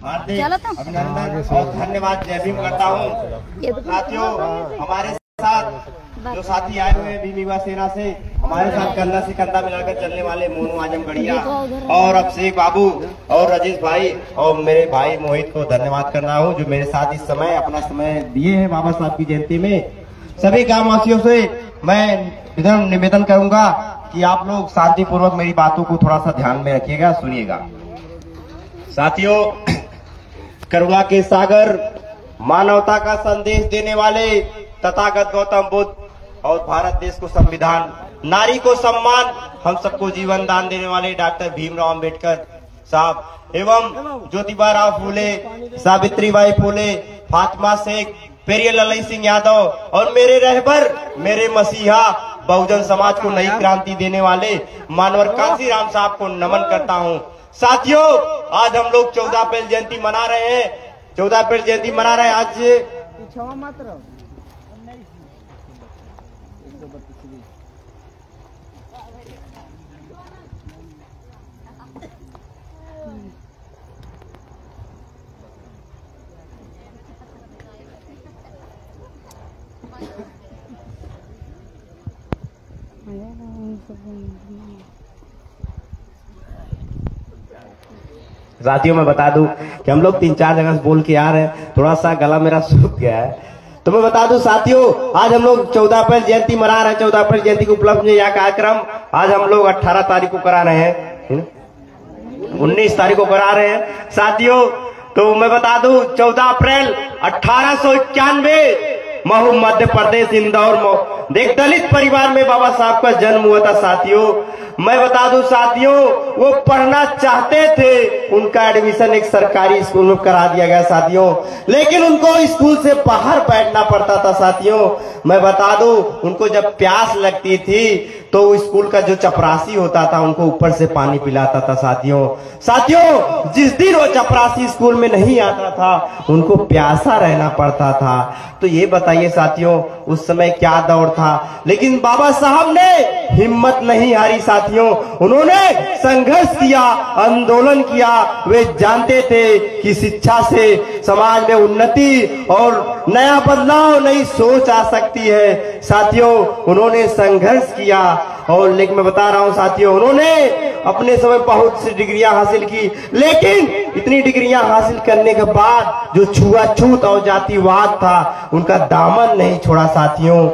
हार्दिक अभिनंदन और धन्यवाद जय भीम करता हूँ। साथियों, हमारे साथ जो साथी आए हुए हैं भीम युवा सेना से, हमारे साथ कंधा से कंधा मिलाकर चलने वाले मोनू आजमगढ़िया और अभिषेक बाबू और राजेश भाई और मेरे भाई मोहित को धन्यवाद करना हूँ जो मेरे साथ इस समय अपना समय दिए हैं बाबा साहब की जयंती में। सभी ग्रामवासियों से मैं निवेदन करूंगा कि आप लोग शांतिपूर्वक मेरी बातों को थोड़ा सा ध्यान में रखिएगा, सुनिएगा। साथियों, करुणा के सागर, मानवता का संदेश देने वाले तथागत गौतम बुद्ध और भारत देश को संविधान, नारी को सम्मान, हम सबको जीवन दान देने वाले डॉक्टर भीमराव अंबेडकर साहब एवं ज्योतिबा राव फूले, सावित्रीबाई फूले, फातिमा शेख, पेरियर ललई सिंह यादव और मेरे रहबर, मेरे मसीहा, बहुजन समाज को नई क्रांति देने वाले मानवर कांसीराम साहब को नमन करता हूँ। साथियों, आज हम लोग 14 अप्रैल जयंती मना रहे हैं। 14 अप्रैल जयंती मना रहे हैं आज। साथियों, मैं बता दूं कि हम लोग 3-4 जगह से बोल के आ रहे हैं, थोड़ा सा गला मेरा सूख गया है। तो मैं बता दूं साथियों, आज हम लोग 14 अप्रैल जयंती मना रहे हैं। 14 अप्रैल जयंती के उपलक्ष्य में यह कार्यक्रम आज हम लोग 18 तारीख को करा रहे हैं, 19 तारीख को करा रहे हैं। साथियों, तो मैं बता दूं 14 अप्रैल 1891 महू मध्य प्रदेश इंदौर एक दलित परिवार में बाबा साहब का जन्म हुआ था। साथियों, मैं बता दूं साथियों, वो पढ़ना चाहते थे, उनका एडमिशन एक सरकारी स्कूल में करा दिया गया साथियों, लेकिन उनको स्कूल से बाहर बैठना पड़ता था। साथियों, मैं बता दूं, उनको जब प्यास लगती थी तो स्कूल का जो चपरासी होता था उनको ऊपर से पानी पिलाता था। साथियों, जिस दिन वो चपरासी स्कूल में नहीं आता था उनको प्यासा रहना पड़ता था। तो ये बताइए साथियों, उस समय क्या दौर था, लेकिन बाबा साहब ने हिम्मत नहीं हारी। साथियों, उन्होंने संघर्ष किया, आंदोलन किया। वे जानते थे कि शिक्षा से समाज में उन्नति और नया बदलाव, नई सोच आ सकती है। साथियों, उन्होंने संघर्ष किया और लेकिन मैं बता रहा हूं साथियों, उन्होंने अपने समय बहुत सी डिग्रियां हासिल की, लेकिन इतनी डिग्रियां हासिल करने के बाद जो छुआछूत और जातिवाद था उनका दामन नहीं छोड़ा। साथियों,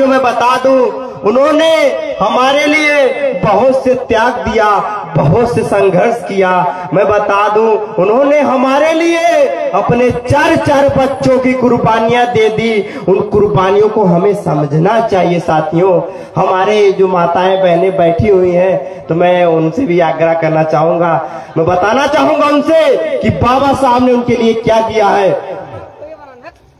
मैं बता दूं, उन्होंने हमारे लिए बहुत से त्याग दिया, बहुत से संघर्ष किया। मैं बता दूं, उन्होंने हमारे लिए अपने 4 बच्चों की कुर्बानियां दे दी। उन कुर्बानियों को हमें समझना चाहिए। साथियों, हमारे जो माताएं बहनें बैठी हुई हैं, तो मैं उनसे भी आग्रह करना चाहूंगा, मैं बताना चाहूंगा उनसे कि बाबा साहब ने उनके लिए क्या किया है।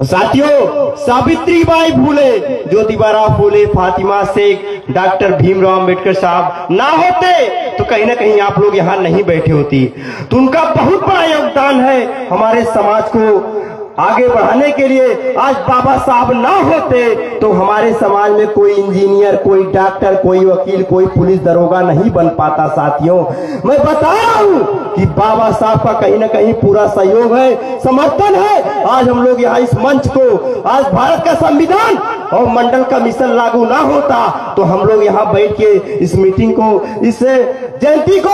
साथियों, सावित्रीबाई फूले, ज्योतिबा राव फूले, फातिमा शेख, डॉक्टर भीमराव अंबेडकर साहब ना होते तो कहीं ना कहीं आप लोग यहाँ नहीं बैठे होती। तो उनका बहुत बड़ा योगदान है हमारे समाज को आगे बढ़ाने के लिए। आज बाबा साहब ना होते तो हमारे समाज में कोई इंजीनियर, कोई डॉक्टर, कोई वकील, कोई पुलिस दरोगा नहीं बन पाता। साथियों, मैं बता रहा हूं कि बाबा साहब का कहीं ना कहीं पूरा सहयोग है, समर्थन है। आज हम लोग यहाँ इस मंच को, आज भारत का संविधान और मंडल का मिशन लागू ना होता तो हम लोग यहाँ बैठ के इस मीटिंग को, इस जयंती को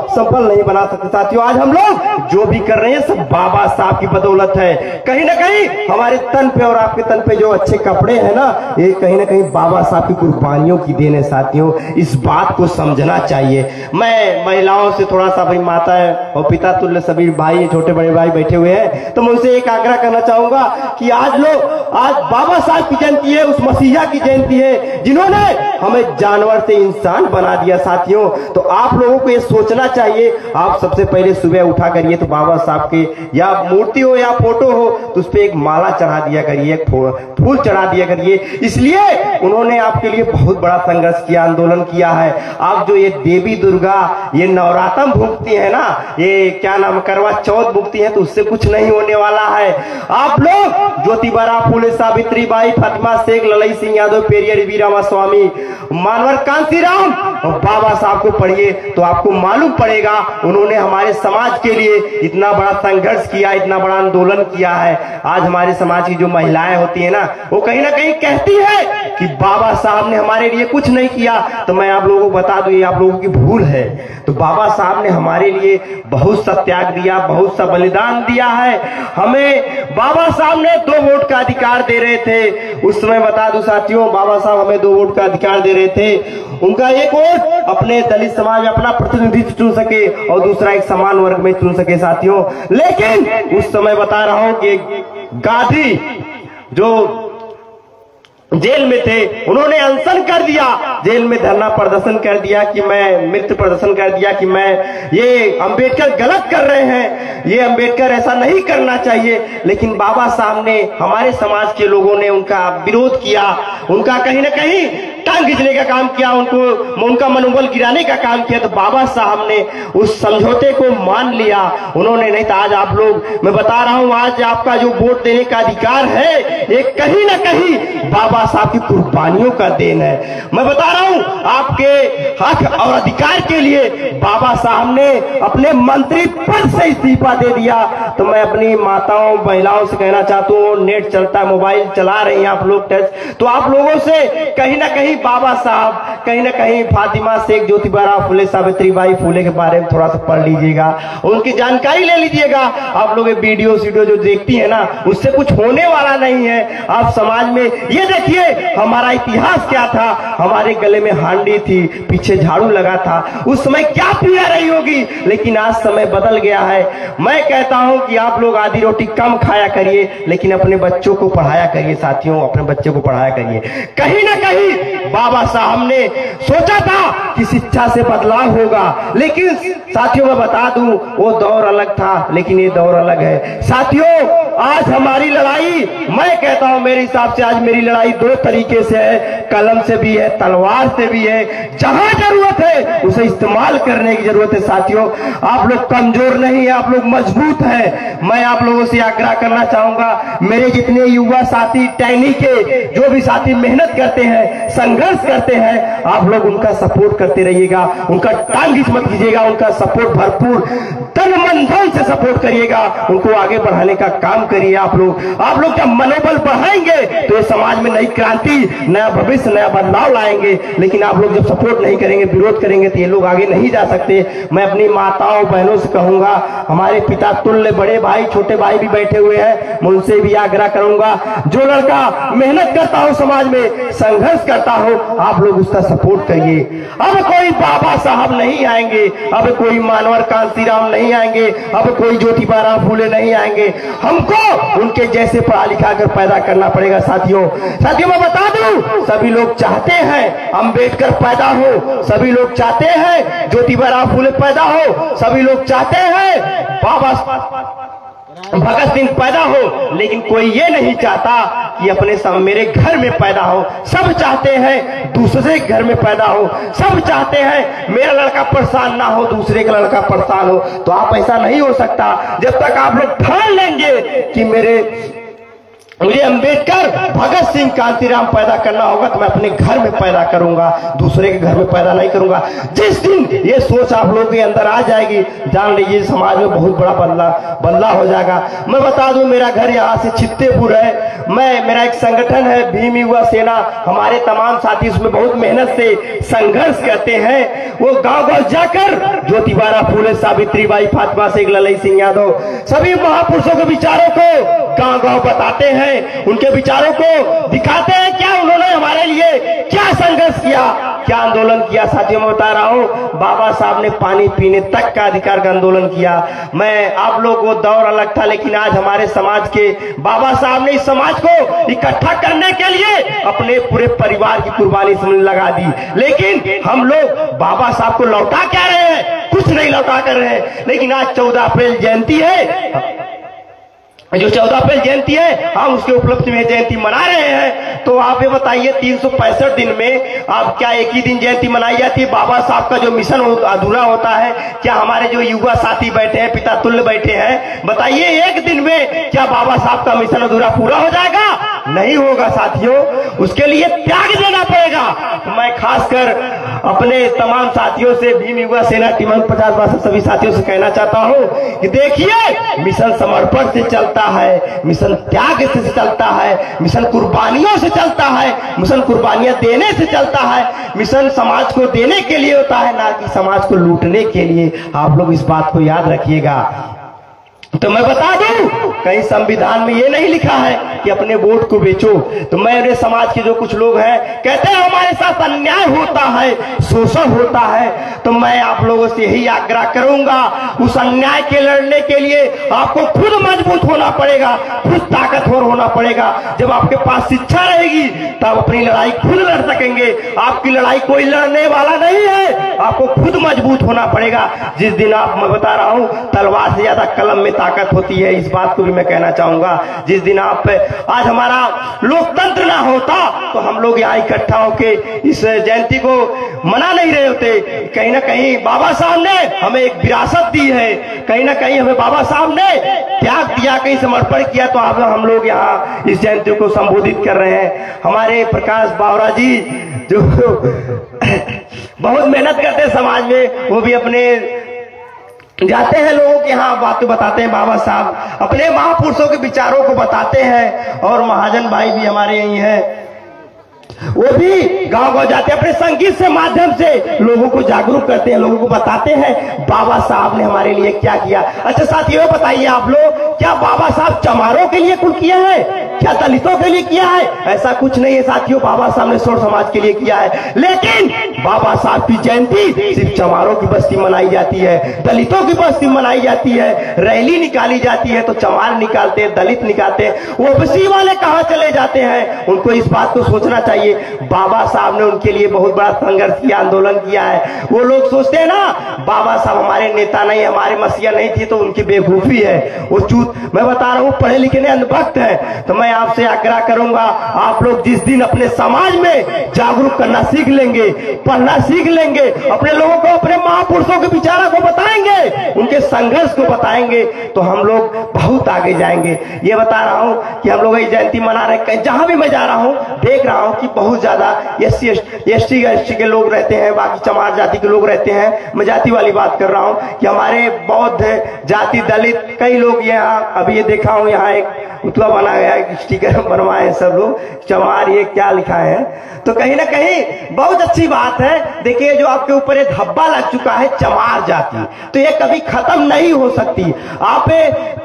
सफल नहीं बना सकते। साथियों, आज हम लोग जो भी कर रहे हैं सब बाबा साहब की बदौलत है। कहीं ना कहीं हमारे तन पे और आपके तन पे जो अच्छे कपड़े हैं ना, ये कहीं ना कहीं बाबा साहब की कुर्बानियों की देन है। साथियों, इस बात को समझना चाहिए। मैं महिलाओं से थोड़ा सा, भाई माता और पिता तुल्य सभी भाई, छोटे बड़े भाई बैठे हुए हैं, तो मैं उनसे एक आग्रह करना चाहूंगा कि आज बाबा साहब की जयंती है, उस मसीहा की जयंती है जिन्होंने हमें जानवर से इंसान बना दिया। साथियों, तो आप लोगों को ये सोचना चाहिए, आप सबसे पहले सुबह उठा करिए तो बाबा साहब के या मूर्ति हो या फोटो हो तो उस पर एक माला चढ़ा दिया करिए, एक फूल चढ़ा दिया करिए। इसलिए उन्होंने आपके लिए बहुत बड़ा संघर्ष किया, आंदोलन किया है। आप जो ये देवी दुर्गा ये नवरात्र भुगती है ना, ये क्या नाम करवा चौथ भुगती है, तो उससे कुछ नहीं होने वाला है। आप लोग Jyotiba Phule, Savitri by, Fatima Sheikh, Lalai Singh Yadav, Periyar we Ramaswamy, मानवर कांसीराम और बाबा साहब को पढ़िए तो आपको मालूम पड़ेगा उन्होंने हमारे समाज के लिए इतना बड़ा संघर्ष किया, इतना बड़ा आंदोलन किया है। आज हमारे समाज की जो महिलाएं होती है ना, वो कहीं ना कहीं कहती है कि बाबा साहब ने हमारे लिए कुछ नहीं किया। तो मैं आप लोगों को बता दूं, ये आप लोगों की भूल है। तो बाबा साहब ने हमारे लिए बहुत सा त्याग दिया, बहुत सा बलिदान दिया है। हमें बाबा साहब ने 2 वोट का अधिकार दे रहे थे उस समय। बता दूं साथियों, बाबा साहब हमें 2 वोट का अधिकार दे रहे थे। उनका एक वोट अपने दलित समाज में अपना प्रतिनिधित्व चुन सके और दूसरा एक समान वर्ग में चुन सके साथियों। लेकिन उस समय बता रहा हूं कि गांधी जो जेल में थे, उन्होंने अनशन कर दिया, जेल में धरना प्रदर्शन कर दिया कि मैं मृत्यु प्रदर्शन कर दिया कि मैं ये अंबेडकर गलत कर रहे हैं, ये अंबेडकर ऐसा नहीं करना चाहिए। लेकिन बाबा साहब ने, हमारे समाज के लोगों ने उनका विरोध किया, उनका कहीं ना कहीं टांग खींचने का काम किया, उनका मनोबल गिराने का काम किया। तो बाबा साहब ने उस समझौते को मान लिया उन्होंने। नहीं तो आज आप लोग, मैं बता रहा हूं, आज आपका जो वोट देने का अधिकार है ये कहीं ना कहीं बाबा साहब की कुर्बानियों का देन है। मैं बता रहा हूं, आपके हक और अधिकार के लिए बाबा साहब ने अपने मंत्री पद से इस्तीफा दे दिया। तो मैं अपनी माताओं महिलाओं से कहना चाहता हूं, नेट चलता, मोबाइल चला रहे हैं आप लोग टच, तो आप लोगों से कहीं ना कहीं बाबा साहब, कहीं ना कहीं फातिमा शेख, ज्योतिबा फूले, सावित्री बाई फूले के बारे में थोड़ा सा पढ़ लीजिएगा, उनकी जानकारी ले लीजिएगा। आप लोग वीडियो जो देखती है ना, उससे कुछ होने वाला नहीं है। आप समाज में ये देखिए हमारा इतिहास क्या था, हमारे गले में हांडी थी, पीछे झाड़ू लगा था, उस समय क्या पीड़ा रही होगी। लेकिन आज समय बदल गया है। मैं कहता हूं कि आप लोग आधी रोटी कम खाया करिए, लेकिन अपने बच्चों को पढ़ाया करिए साथियों, अपने बच्चों को पढ़ाया करिए। कहीं ना कहीं बाबा साहब ने सोचा था कि शिक्षा से बदलाव होगा, लेकिन साथियों मैं बता दूं वो दौर अलग था, लेकिन ये दौर अलग है साथियों। आज हमारी लड़ाई, मैं कहता हूं मेरे हिसाब से आज मेरी लड़ाई 2 तरीके से है, कलम से भी है, तलवार से भी है। जहां जरूरत है उसे इस्तेमाल करने की जरूरत है साथियों। आप लोग कमजोर नहीं है, आप लोग मजबूत हैं। मैं आप लोगों से आग्रह करना चाहूंगा, मेरे जितने युवा साथी, टैनी के जो भी साथी मेहनत करते हैं, संघर्ष करते हैं, आप लोग उनका सपोर्ट करते रहिएगा, उनका टांग खींच मत कीजिएगा, उनका सपोर्ट भरपूर तन मन धन से सपोर्ट करिएगा, उनको आगे बढ़ाने का काम करिए। आप लोग जब मनोबल बढ़ाएंगे तो ये समाज में नई क्रांति, नया भविष्य, नया बदलाव लाएंगे। लेकिन आप लोग जब सपोर्ट नहीं करेंगे, विरोध करेंगे, तो ये लोग आगे नहीं जा सकते। मैं अपनी माताओं बहनों से कहूंगा, हमारे पिता तुल्य बड़े भाई, छोटे भाई भी बैठे हुए हैं, मैं उनसे भी आग्रह करूंगा, जो लड़का मेहनत करता हो, समाज में संघर्ष करता हो, आप लोग उसका सपोर्ट करिए। अब कोई बाबा साहब नहीं आएंगे, अब कोई मानवर कांसीराम नहीं आएंगे, अब कोई ज्योतिबा फूले नहीं आएंगे। हमको उनके जैसे पढ़ा लिखा कर पैदा करना पड़ेगा साथियों। मैं बता दूं, सभी लोग चाहते हैं अंबेडकर पैदा हो, सभी लोग चाहते हैं ज्योतिबा फूले पैदा हो, सभी लोग चाहते हैं बाबा भगत सिंह पैदा हो, लेकिन कोई ये नहीं चाहता कि अपने मेरे घर में पैदा हो। सब चाहते हैं दूसरे के घर में पैदा हो, सब चाहते हैं मेरा लड़का परेशान ना हो, दूसरे का लड़का परेशान हो। तो आप ऐसा नहीं हो सकता जब तक आप लोग ठान लेंगे कि मुझे अंबेडकर, भगत सिंह, कांसीराम पैदा करना होगा तो मैं अपने घर में पैदा करूंगा, दूसरे के घर में पैदा नहीं करूंगा। जिस दिन ये सोच आप लोगों के अंदर आ जाएगी, जान लीजिए समाज में बहुत बड़ा बदलाव हो जाएगा। मैं बता दूं, मेरा घर यहाँ से चित्तेपुर है, मेरा एक संगठन है भीम युवा सेना, हमारे तमाम साथी उसमें बहुत मेहनत से संघर्ष करते हैं। वो गांव गांव जाकर ज्योतिबा फूले, सावित्री बाई, फातिमा शेख, ललई सिंह यादव, सभी महापुरुषों के विचारों को गांव गांव बताते हैं, उनके विचारों को दिखाते हैं, क्या उन्होंने हमारे लिए क्या संघर्ष किया, क्या आंदोलन किया। साथियों मैं बता रहा हूं, बाबा साहब ने पानी पीने तक का अधिकार का आंदोलन किया। मैं आप लोग, वो दौर अलग था, लेकिन आज हमारे समाज के बाबा साहब ने इस समाज को इकट्ठा करने के लिए अपने पूरे परिवार की कुर्बानी लगा दी। लेकिन हम लोग बाबा साहब को लौटा क्या रहे हैं? कुछ नहीं लौटा कर रहे हैं। लेकिन आज 14 अप्रैल जयंती है, जो 14 अप्रैल जयंती है, हम उसके उपलक्ष्य में जयंती मना रहे हैं। तो आप ये बताइए 365 दिन में आप क्या एक ही दिन जयंती मनाई जाती है? बाबा साहब का जो मिशन अधूरा होता है क्या? हमारे जो युवा साथी बैठे हैं, पिता तुल्य बैठे हैं, बताइए एक दिन में क्या बाबा साहब का मिशन अधूरा पूरा हो जाएगा? नहीं होगा साथियों, उसके लिए त्याग देना पड़ेगा। तो मैं खासकर अपने तमाम साथियों से, भीम युवा सेना टीम 50 सभी साथियों से कहना चाहता हूं कि देखिए, मिशन समर्पण से चलता है, मिशन त्याग से चलता है, मिशन कुर्बानियों से चलता है, मिशन कुर्बानियां देने से चलता है, मिशन समाज को देने के लिए होता है, ना कि समाज को लूटने के लिए। आप लोग इस बात को याद रखिएगा। तो मैं बता दूं, कहीं संविधान में ये नहीं लिखा है कि अपने वोट को बेचो। तो मेरे समाज के जो कुछ लोग हैं कहते हैं हमारे साथ अन्याय होता है, शोषण होता है, तो मैं आप लोगों से यही आग्रह करूंगा, उस अन्याय के लड़ने के लिए आपको खुद मजबूत होना पड़ेगा, खुद ताकतवर होना पड़ेगा। जब आपके पास शिक्षा रहेगी तब अपनी लड़ाई खुद लड़ सकेंगे। आपकी लड़ाई कोई लड़ने वाला नहीं है, आपको खुद मजबूत होना पड़ेगा। जिस दिन आप, मैं बता रहा हूं, तलवार से ज्यादा कलम में ताकत होती है, इस बात को भी मैं कहना चाहूंगा। जिस दिन आप, आज हमारा लोकतंत्र ना होता तो हम लोग यहाँ इकट्ठा होके इस जयंती को मना नहीं रहे होते। कहीं ना कहीं बाबा साहब ने हमें एक विरासत दी है, कहीं ना कहीं हमें बाबा साहब ने त्याग दिया, कहीं समर्पण किया, तो आप हम लोग यहाँ इस जयंती को संबोधित कर रहे हैं। हमारे प्रकाश बावरा जी जो बहुत मेहनत करते हैं समाज में, वो भी अपने जाते हैं लोगों के यहाँ, बातें बताते हैं, बाबा साहब अपने महापुरुषों के विचारों को बताते हैं। और महाजन भाई भी हमारे यही हैं, वो भी गांव गांव जाते हैं, अपने संगीत से माध्यम से लोगों को जागरूक करते हैं, लोगों को बताते हैं बाबा साहब ने हमारे लिए क्या किया। अच्छा साथियों, बताइए आप लोग, क्या बाबा साहब चमारों के लिए कुछ किया है? क्या दलितों के लिए किया है? ऐसा कुछ नहीं है साथियों, बाबा साहब ने सोर समाज के लिए किया है। लेकिन बाबा साहब की जयंती सिर्फ चमारों की बस्ती मनाई जाती है, दलितों की बस्ती मनाई जाती है, रैली निकाली जाती है तो चमार निकालते हैं, दलित निकालते हैं, वो बस्ती वाले कहाँ चले जाते हैं? उनको इस बात को सोचना चाहिए। बाबा साहब ने उनके लिए बहुत बड़ा संघर्ष किया, आंदोलन किया है। वो लोग सोचते हैं ना बाबा साहब हमारे नेता नहीं, हमारे मसीहा नहीं थी, तो उनकी बेवकूफी है, वो चूत। मैं बता रहा हूँ, पढ़े लिखे अंधभक्त है। तो मैं आपसे आग्रह करूंगा, आप लोग जिस दिन अपने समाज में जागरूक करना सीख लेंगे, पढ़ना सीख लेंगे, अपने लोगों को अपने महापुरुषों के विचारों को बताएंगे, उनके संघर्ष को बताएंगे, तो हम लोग बहुत आगे जाएंगे। ये बता रहा हूँ कि हम लोग ये जयंती मना रहे हैं, जहां भी मैं जा रहा हूँ देख रहा हूँ कि बहुत ज्यादा एसटी के लोग रहते हैं, बाकी चमार जाति के लोग रहते हैं। मैं जाति वाली बात कर रहा हूँ कि हमारे बौद्ध जाति, दलित, कई लोग यहाँ, अभी ये देखा हूँ यहाँ एक पुतला बना गया है, स्टिकर बनवाए सब लोग, चमार, ये क्या लिखा है। तो कहीं ना कहीं बहुत अच्छी बात है। देखिए, जो आपके ऊपर ये धब्बा लग चुका है चमार जाति, तो ये कभी खत्म नहीं हो सकती। आप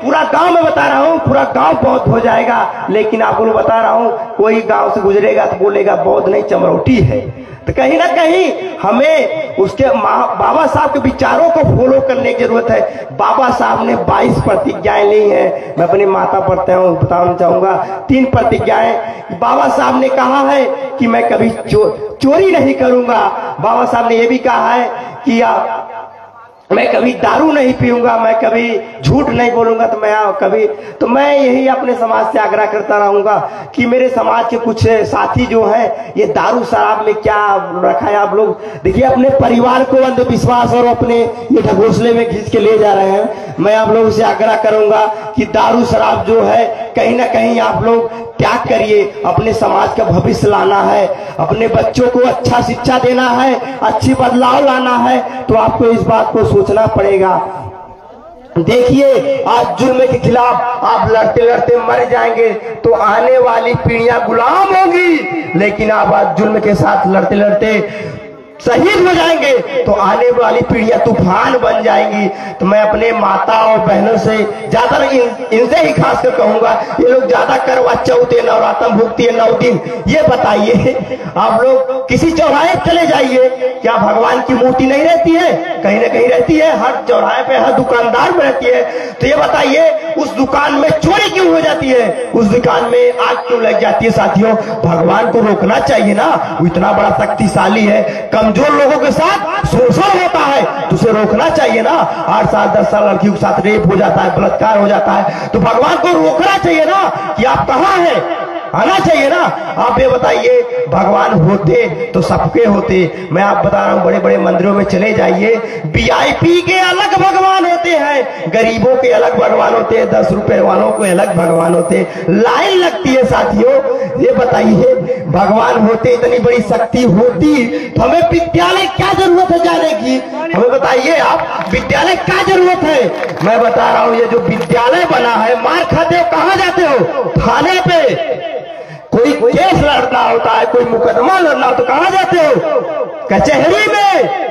पूरा गांव में बता रहा हूँ, पूरा गांव बौद्ध हो जाएगा, लेकिन आपको बता रहा हूँ, कोई गांव से गुजरेगा तो बोलेगा बौद्ध नहीं चमरौटी है। तो कहीं ना कहीं हमें उसके बाबा साहब के विचारों को फॉलो करने की जरूरत है। बाबा साहब ने 22 प्रतिज्ञाएं ली हैं। मैं अपनी माता पढ़ते हूँ, बताना चाहूंगा 3 प्रतिज्ञाएं। बाबा साहब ने कहा है कि मैं कभी चोरी नहीं करूंगा। बाबा साहब ने यह भी कहा है कि मैं कभी दारू नहीं पीऊंगा, मैं कभी झूठ नहीं बोलूंगा, तो मैं यही अपने समाज से आग्रह करता रहूंगा कि मेरे समाज के कुछ साथी जो हैं, ये दारू शराब में क्या रखा है। आप लोग देखिए, अपने परिवार को अंधविश्वास और अपने ये ढकोसले में खींच के ले जा रहे हैं। मैं आप लोगों से आग्रह करूंगा कि दारू शराब जो है, कहीं ना कहीं आप लोग त्याग करिए। अपने समाज का भविष्य लाना है, अपने बच्चों को अच्छा शिक्षा देना है, अच्छी बदलाव लाना है, तो आपको इस बात को सोचना पड़ेगा। देखिए, आज जुल्म के खिलाफ आप लड़ते लड़ते मर जाएंगे तो आने वाली पीढ़ियां गुलाम होंगी, लेकिन आप आज जुल्म के साथ लड़ते लड़ते शहीद हो जाएंगे तो आने वाली पीढ़ियां तूफान बन जाएंगी। तो मैं अपने माता और बहनों से ज्यादा इनसे ही खासकर कहूंगा, ये लोग ज्यादा करवा चौथ नवरात्र भुगती है 9 दिन। ये बताइए, आप लोग किसी चौराहे चले जाइए, क्या भगवान की मूर्ति नहीं रहती है? कहीं ना कहीं रहती है, हर चौराहे पे, हर दुकानदार में रहती है। तो ये बताइए, उस दुकान में चोरी क्यों हो जाती है, उस दुकान में आग क्यों लग जाती है। साथियों, भगवान को रोकना चाहिए ना, वो इतना बड़ा शक्तिशाली है। कमजोर लोगों के साथ शोषण होता है तो उसे रोकना चाहिए ना। 8 साल 10 साल लड़कियों के साथ रेप हो जाता है, बलात्कार हो जाता है, तो भगवान को रोकना चाहिए ना कि आप कहां हैं, आना चाहिए ना। आप ये बताइए, भगवान होते तो सबके होते। मैं आप बता रहा हूं, बड़े बड़े मंदिरों में चले जाइए, वीआईपी के अलग भगवान होते हैं, गरीबों के अलग भगवान होते हैं, 10 रुपए वालों के अलग भगवान होते हैं, लाइन लगती है। साथियों, ये बताइए, भगवान होते, इतनी बड़ी शक्ति होती तो हमें विद्यालय क्या जरूरत है जाने की, हमें बताइए आप, विद्यालय क्या जरूरत है। मैं बता रहा हूं, ये जो विद्यालय बना है, मार खाते हो कहां जाते हो, थाने पे। कोई केस लड़ना होता है, कोई मुकदमा लड़ना हो तो कहां जाते हो, कचहरी में।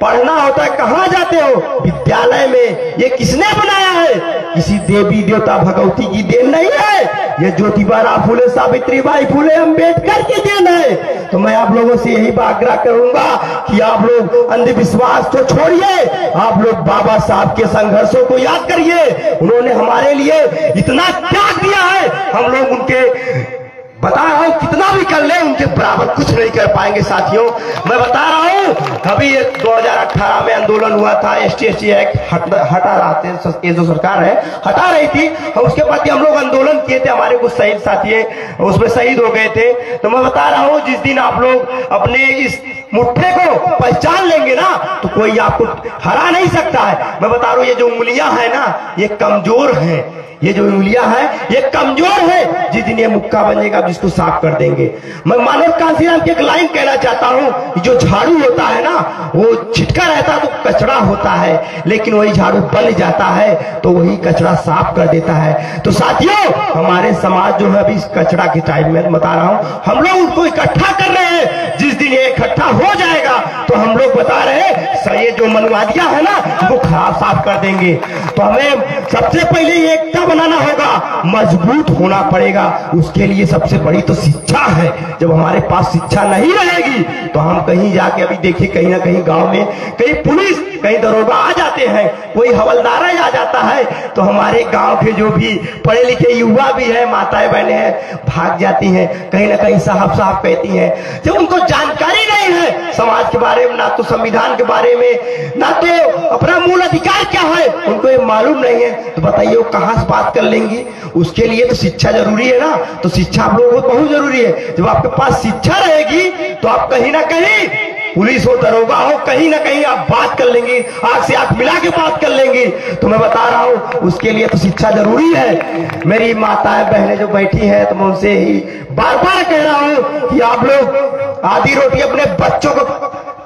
पढ़ना होता है कहां जाते हो, विद्यालय में। ये किसने बनाया है, किसी देवी देवता भगवती की देन नहीं है, ये ज्योतिबा फूले, सावित्रीबाई फूले, अंबेडकर की देन है। तो मैं आप लोगों से यही आग्रह करूंगा कि आप लोग अंधविश्वास को छोड़िए, आप लोग बाबा साहब के संघर्षों को याद करिए। उन्होंने हमारे लिए इतना त्याग दिया है, हम लोग उनके बता रहा हूं कितना भी कर ले, उनके बराबर कुछ नहीं कर पाएंगे। साथियों, मैं बता रहा हूं, अभी 2018 में आंदोलन हुआ था, ST/ST एक्ट हटा रहा थे, ये जो सरकार है हटा रही थी, और उसके बाद हम लोग आंदोलन किए थे, हमारे कुछ शहीद साथी उसमें शहीद हो गए थे। तो मैं बता रहा हूं, जिस दिन आप लोग अपने इस मुट्ठे को पहचान लेंगे ना, तो कोई आपको हरा नहीं सकता है। मैं बता रहा हूं, ये जो उंगलियां है ना, ये कमजोर है, ये जो उंगलियां हैं ये कमजोर है। जिस दिन ये मुक्का बनेगा, जिसको साफ कर देंगे। मैं मानव कांसीराम की एक लाइन कहना चाहता हूं, जो झाड़ू होता है ना, वो छिटका रहता है तो कचरा होता है, लेकिन वही झाड़ू बन जाता है तो वही कचरा साफ कर देता है। तो साथियों, हमारे समाज जो है अभी इस कचरा के टाइम में बता रहा हूं, हम लोग उसको इकट्ठा कर रहे हैं। जिस दिन ये इकट्ठा हो जाएगा तो हम लोग बता रहे हैं, ये जो मनवादियां है ना, वो खराब साफ कर देंगे। तो हमें सबसे पहले एकता बनाना होगा, मजबूत होना पड़ेगा। उसके लिए सबसे बड़ी तो शिक्षा है। जब हमारे पास शिक्षा नहीं रहेगी तो हम कहीं जाके, अभी देखिए कहीं ना कहीं गांव में कहीं पुलिस, कहीं दरोगा आ जाते हैं, कोई हवलदार आ जाता है, तो हमारे गांव के जो भी पढ़े लिखे युवा भी है, माताएं बहनें हैं, भाग जाती हैं। कहीं ना कहीं साहब साहब कहती हैं, जब उनको जानकारी नहीं है समाज के बारे में, ना तो संविधान के बारे में, ना तो अपना मूल अधिकार क्या है, उनको ये मालूम नहीं है, तो बताइए वो कहां से बात कर लेंगी। उसके लिए तो शिक्षा जरूरी है ना, तो शिक्षा आप लोगों को बहुत जरूरी है। जब आपके पास शिक्षा रहेगी तो आप कहीं ना कहीं, पुलिस हो दरोगा हो, कहीं ना कहीं आप बात कर लेंगे, आंख से आंख मिला के बात कर लेंगे। तो मैं बता रहा हूं, उसके लिए तो शिक्षा जरूरी है। मेरी माताएं बहनें जो बैठी हैं, तो मैं उनसे ही बार बार कह रहा हूं कि आप लोग आधी रोटी अपने बच्चों को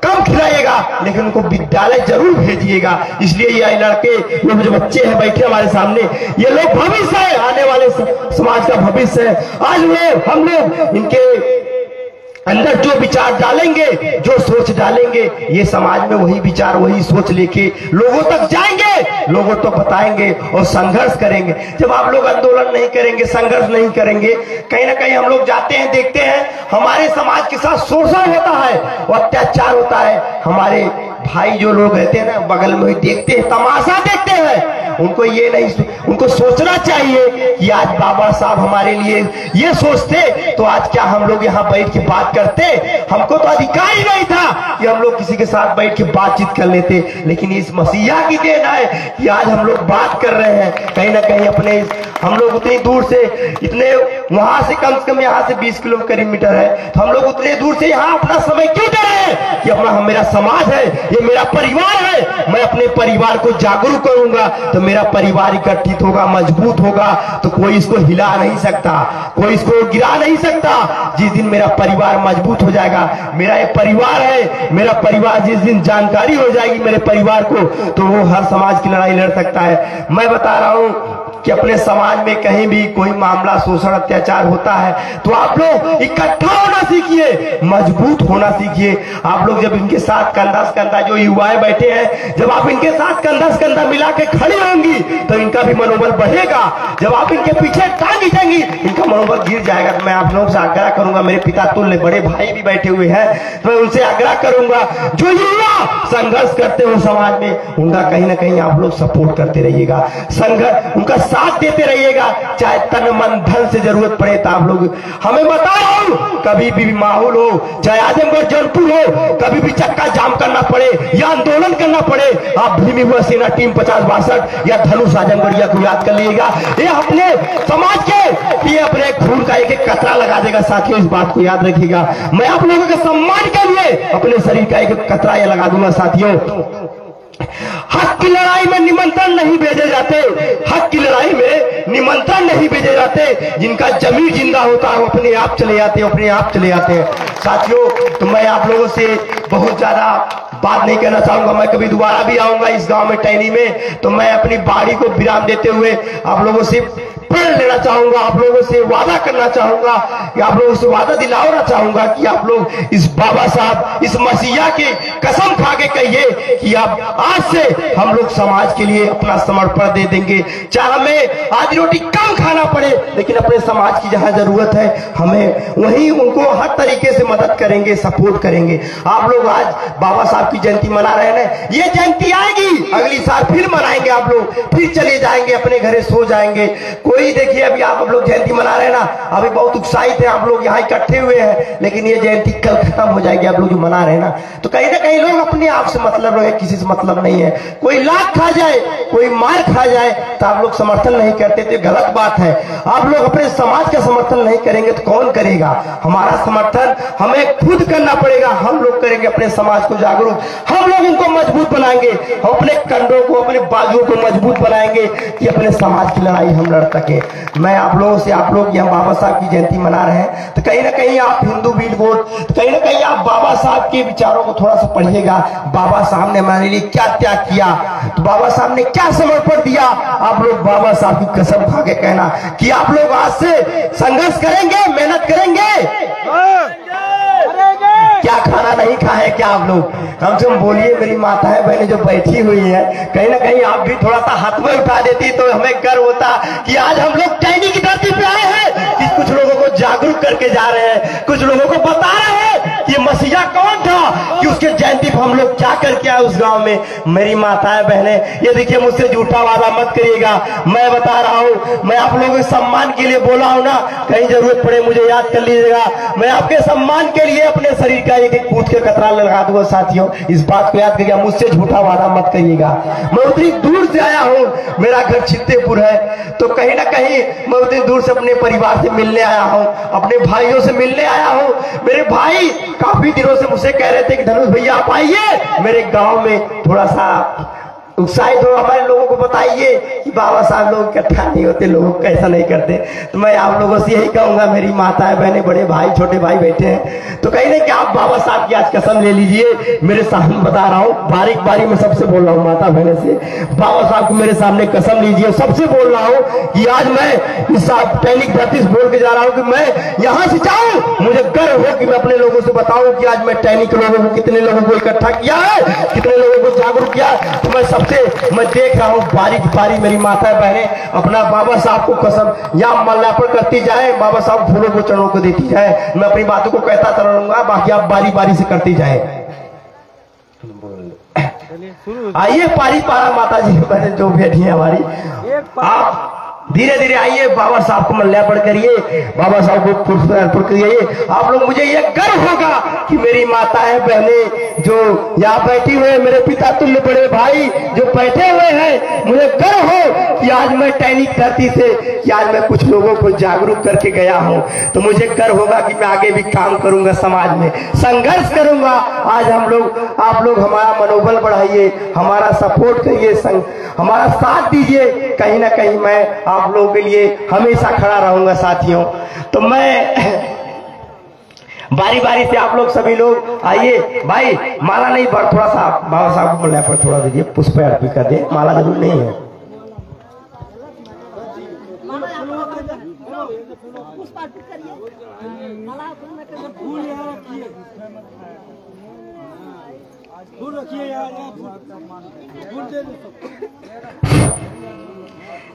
कम खिलाइएगा, लेकिन उनको विद्यालय जरूर भेजिएगा। इसलिए ये लड़के, ये जो बच्चे हैं बैठे हमारे सामने, ये लोग भविष्य है, आने वाले समाज का भविष्य है। आज हम लोग इनके अंदर जो विचार डालेंगे, जो सोच डालेंगे, ये समाज में वही विचार, वही सोच लेके लोगों तक जाएंगे, लोगों तक बताएंगे और संघर्ष करेंगे। जब आप लोग आंदोलन नहीं करेंगे, संघर्ष नहीं करेंगे, कहीं ना कहीं हम लोग जाते हैं, देखते हैं हमारे समाज के साथ शोषण होता है और अत्याचार होता है। हमारे भाई जो लोग रहते हैं ना, बगल में देखते हैं, तमाशा देखते हैं। उनको ये नहीं, उनको सोचना चाहिए कि आज बाबा साहब हमारे लिए ये सोचते तो आज क्या हम लोग यहाँ बैठ के बात करते। हमको तो अधिकार ही नहीं था कि हम लोग किसी के साथ बैठ के बातचीत कर लेते, लेकिन इस मसीहा की देन है कि आज हम लोग बात कर रहे हैं। कहीं ना कहीं अपने, हम लोग उतनी दूर से, इतने वहां से कम यहाँ से 20 किलोमीटर है, तो हम लोग उतने दूर से यहाँ अपना समय क्यों दे रहे हैं कि अपना मेरा समाज है, ये मेरा परिवार है, मैं अपने परिवार को जागरूक करूंगा तो मेरा परिवार इकट्ठित होगा, मजबूत होगा, तो कोई इसको हिला नहीं सकता, कोई इसको गिरा नहीं सकता। जिस दिन मेरा परिवार मजबूत हो जाएगा, मेरा ये परिवार है, मेरा परिवार जिस दिन जानकारी हो जाएगी मेरे परिवार को, तो वो हर समाज की लड़ाई लड़ सकता है। मैं बता रहा हूं कि अपने समाज में कहीं भी कोई मामला शोषण अत्याचार होता है तो आप लोग इकट्ठा होना सीखिए, मजबूत होना सीखिए। आप लोग जब इनके साथ कंधा से कंधा जो युवाएं बैठे हैं, जब आप इनके साथ कंधा से कंधा मिला के खड़े होंगी तो इनका भी मनोबल बढ़ेगा। जब आप इनके पीछे टांग जाएंगी इनका मनोबल गिर जाएगा। तो मैं आप लोगों से आग्रह करूंगा, मेरे पिता तुल्य बड़े भाई भी बैठे हुए हैं, तो मैं उनसे आग्रह करूंगा जो युवा संघर्ष करते हो समाज में, उनका कहीं ना कहीं आप लोग सपोर्ट करते रहिएगा, संघर्ष उनका साथ देते रहिएगा। चाहे तन मन धन से जरूरत पड़े तो आप लोग हमें बता रहा हूं, कभी भी माहौल हो, चाहे आजमगढ़ जौनपुर हो, कभी भी चक्का जाम करना पड़े या आंदोलन करना पड़े, आप भीमी हुआ सेना टीम 50-62 या धनुष आजमगढ़िया को याद कर लीजिएगा। ये अपने समाज के ये अपने खून का एक एक कतरा लगा देगा। साथियों इस बात को याद रखिएगा, मैं आप लोगों के सम्मान के लिए अपने शरीर का एक एक कतरा ये लगा दूंगा। साथियों हक की लड़ाई में निमंत्रण नहीं भेजे जाते, हक की लड़ाई में निमंत्रण नहीं भेजे जाते, जिनका जमीर जिंदा होता है वो अपने आप चले जाते हैं, अपने आप चले जाते हैं। साथियों तो मैं आप लोगों से बहुत ज्यादा बात नहीं कहना चाहूंगा, मैं कभी दोबारा भी आऊंगा इस गांव में टैनी में, तो मैं अपनी बाड़ी को विराम देते हुए आप लोगों से प्रण लेना चाहूंगा, आप लोगों से वादा करना चाहूंगा, कि आप लोगों से वादा दिलाना चाहूंगा कि आप लोग इस बाबा साहब इस मसीहा की कसम खा के कहिए कि आप आज से हम लोग समाज के लिए अपना समर्पण दे देंगे। चाहे हमें आज रोटी कम खाना पड़े लेकिन अपने समाज की जहां जरूरत है हमें वहीं उनको हर तरीके से मदद करेंगे, सपोर्ट करेंगे। आप लोग आज बाबा साहब की जयंती मना रहे हैं, ये जयंती आएगी अगली साल फिर मनाएंगे, आप लोग फिर चले जाएंगे अपने घरे सो जाएंगे। कोई देखिए अभी आप लोग जयंती मना रहे हैं ना, अभी बहुत उत्साहित है, आप लोग यहाँ इकट्ठे हुए हैं, लेकिन ये जयंती कल खत्म हो जाएगी। आप लोग जो मना रहे हैं ना, तो कहीं ना कहीं लोग अपने आप से मतलब रहे, किसी से मतलब नहीं है। कोई लात खा जाए, कोई मार खा जाए तो आप लोग समर्थन नहीं करते, तो गलत बात है। आप लोग अपने समाज का समर्थन नहीं करेंगे तो कौन करेगा? हमारा समर्थन हमें खुद करना पड़ेगा, हम लोग करेंगे अपने समाज को जागरूक, हम लोग उनको मजबूत बनाएंगे, हम अपने कंधों को अपने बाजुओं को मजबूत बनाएंगे कि अपने समाज की लड़ाई हम लड़ सके। मैं आप लोगों से, आप लोग यहाँ बाबा साहब की जयंती मना रहे हैं तो कहीं ना कहीं आप हिंदू बीट वोट, तो कहीं ना कहीं आप बाबा साहब के विचारों को थोड़ा सा पढ़िएगा। बाबा साहब ने हमारे लिए क्या त्याग किया, तो बाबा साहब ने क्या समर्पण दिया। आप लोग बाबा साहब की कसम खा के कहना कि आप लोग आज से संघर्ष करेंगे, मेहनत करेंगे। क्या खाना नहीं खाए क्या आप लोग? कम से कम बोलिए, मेरी माताएं बहनें जो बैठी हुई है, कहीं ना कहीं आप भी थोड़ा सा हाथ में उठा देती तो हमें गर्व होता कि आज हम लोग टैनी की धरती पे आए हैं, कि कुछ लोगों को जागरूक करके जा रहे हैं, कुछ लोगों को बता रहे हैं कि मसीहा कौन था, कि उसके जयंती पर हम लोग क्या करके आए उस गांव में। मेरी माताएं बहनें ये देखिए, मुझसे झूठा वादा मत करिएगा, मैं बता रहा हूं, मैं आप लोगों के सम्मान के लिए बोला हूं ना, कहीं जरूरत पड़े मुझे याद कर लीजिएगा, मैं आपके सम्मान के लिए अपने शरीर का एक एक कूद के कतरा लगा दूंगा। साथियों इस बात को याद करिएगा, मुझसे झूठा वादा मत करिएगा। मैं उतनी दूर से आया हूं, मेरा घर छित्तेपुर है, तो कहीं ना कहीं मैं उतनी दूर से अपने परिवार से मिलने आया हूं, अपने भाइयों से मिलने आया हूं। मेरे भाई काफी दिनों से मुझसे कह रहे थे कि धनुष भैया आप आइए मेरे गांव में, थोड़ा सा उत्साहित हो, हमारे लोगों को बताइए कि बाबा साहब लोग इकट्ठा नहीं होते, लोग कैसा नहीं करते। तो मैं आप लोगों से यही कहूंगा, मेरी माताएं बहनें बड़े भाई छोटे भाई बैठे हैं, तो कहीं नहीं कि आप बाबा साहब की आज कसम ले लीजिए। मेरे सामने बता रहा हूँ, बारीक बारी में सबसे बोल रहा हूँ, माता बहने से, बाबा साहब को मेरे सामने कसम लीजिए। सबसे बोल रहा हूँ कि आज मैं इस दैनिक धरती से बोल के जा रहा हूँ कि मैं यहाँ से जाऊँ, मुझे गर्व हो कि मैं अपने लोगों से बताऊं कि आज मैं टैनी के लोगों को, कितने लोगों को इकट्ठा किया है, कितने लोगों को जागरूक किया। तो मैं देख रहा हूं बारी बारी मेरी माता बहनें अपना बाबा साहब को कसम या माल्यार्पण करती जाए, बाबा साहब फूलों को चरणों को देती जाए। मैं अपनी बातों को कहता चल रहूंगा, बाकी आप बारी बारी से करती जाए। आइए पारी पारा माता जी बहने जो बैठी है हमारी, आप धीरे धीरे आइए, बाबा साहब को माल्यार्पण करिए, बाबा साहब को पुष्प अर्पण करिए। आप लोग, मुझे ये गर्व होगा कि मेरी माताएं बहनें जो यहाँ बैठी हुए, मेरे पिता तुल्य बड़े भाई जो बैठे हुए हैं, मुझे गर्व हो कि आज मैं टैनी की धरती से, कि आज मैं कुछ लोगों को जागरूक करके गया हूँ। तो मुझे गर्व होगा कि मैं आगे भी काम करूंगा, समाज में संघर्ष करूंगा। आज हम लोग, आप लोग हमारा मनोबल बढ़ाइए, हमारा सपोर्ट करिए, हमारा साथ दीजिए। कहीं ना कहीं मैं आप लोगों के लिए हमेशा खड़ा रहूंगा। साथियों तो मैं बारी बारी से आप लोग सभी लोग आइए। भाई माला नहीं, थोड़ा सा बाबा साहब को बोलने पर थोड़ा दीजिए, पुष्प अर्पित कर दे, माला जरूर नहीं है।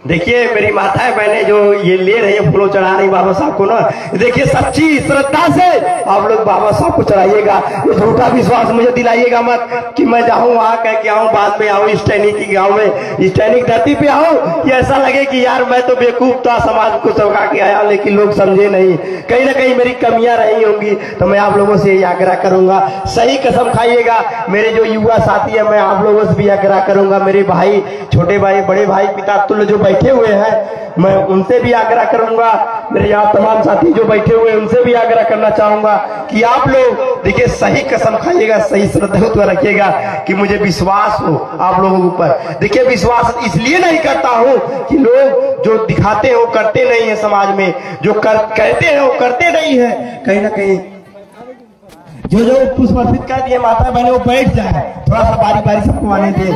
देखिए मेरी माताएं बहनें जो ये ले रही है फूलों चढ़ा रही बाबा साहब को ना, देखिए सच्ची श्रद्धा से आप लोग बाबा साहब को चढ़ाइएगा। झूठा विश्वास मुझे दिलाइएगा मत कि मैं जाऊं वहां कह के आऊं, बाद में आऊं स्टैनिक की गांव में, स्टैनिक धरती पे आऊं कि ऐसा लगे कि यार मैं तो बेवकूफ था, समाज को चौंका के आया लेकिन लोग समझे नहीं, कहीं ना कहीं मेरी कमियां रही होंगी। तो मैं आप लोगों से यही आग्रह करूंगा, सही कसम खाइएगा। मेरे जो युवा साथी है मैं आप लोगों से भी आग्रह करूंगा, मेरे भाई, छोटे भाई, बड़े भाई, पिता तुल्य जो बैठे हुए हैं मैं उनसे भी आग्रह करूंगा, मेरे यहाँ तमाम साथी जो बैठे हुए हैं उनसे भी आग्रह करना चाहूंगा कि आप लोग देखिए सही कसम खाइएगा, सही श्रद्धा रखिएगा कि मुझे विश्वास हो आप लोगों के ऊपर। देखिए विश्वास इसलिए नहीं करता हूं कि लोग जो दिखाते हैं वो करते नहीं है, समाज में जो कहते हैं वो करते नहीं है। कहीं ना कहीं जो पुष्प अर्पित कर दिए माता बहने वो बैठ जाए, थोड़ा सा बारी बारी सबको आने दे,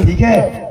ठीक है।